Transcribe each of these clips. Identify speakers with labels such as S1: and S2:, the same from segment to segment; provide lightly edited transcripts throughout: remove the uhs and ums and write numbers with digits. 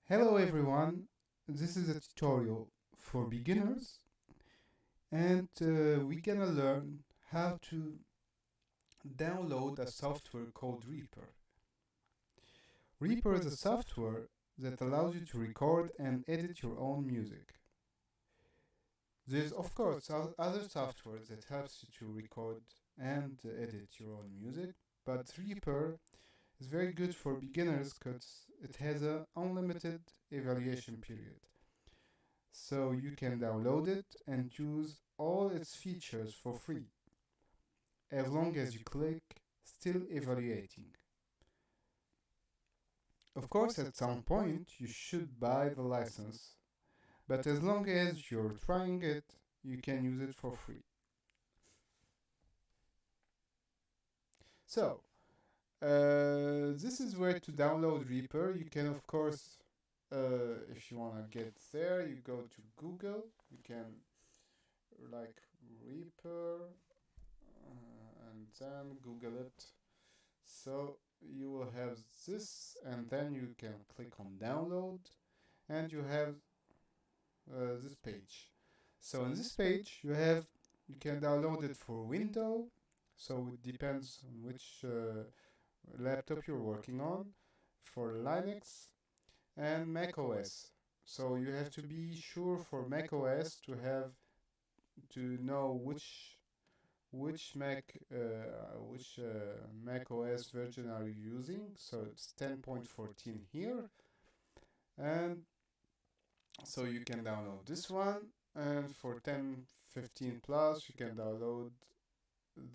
S1: Hello everyone, this is a tutorial for beginners and we're gonna learn how to download a software called Reaper. Reaper is a software that allows you to record and edit your own music. There's of course other software that helps you to record and edit your own music, but Reaper is very good for beginners because it has an unlimited evaluation period. So you can download it and use all its features for free, as long as you click Still Evaluating. Of course, at some point you should buy the license, but as long as you're trying it, you can use it for free. So, this is where to download Reaper. You can, of course, if you want to get there, you go to Google. You can like Reaper and then Google it. So you will have this, and then you can click on download, and you have this page. So in this page, you can download it for Windows. So it depends on which laptop you're working on, for Linux and Mac OS. So you have to be sure for Mac OS to know which Mac OS version are you using. So it's 10.14 here, and so you can download this one. And for 10.15 plus, you can download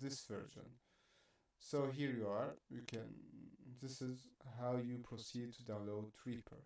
S1: this version. So here you are. This is how you proceed to download Reaper.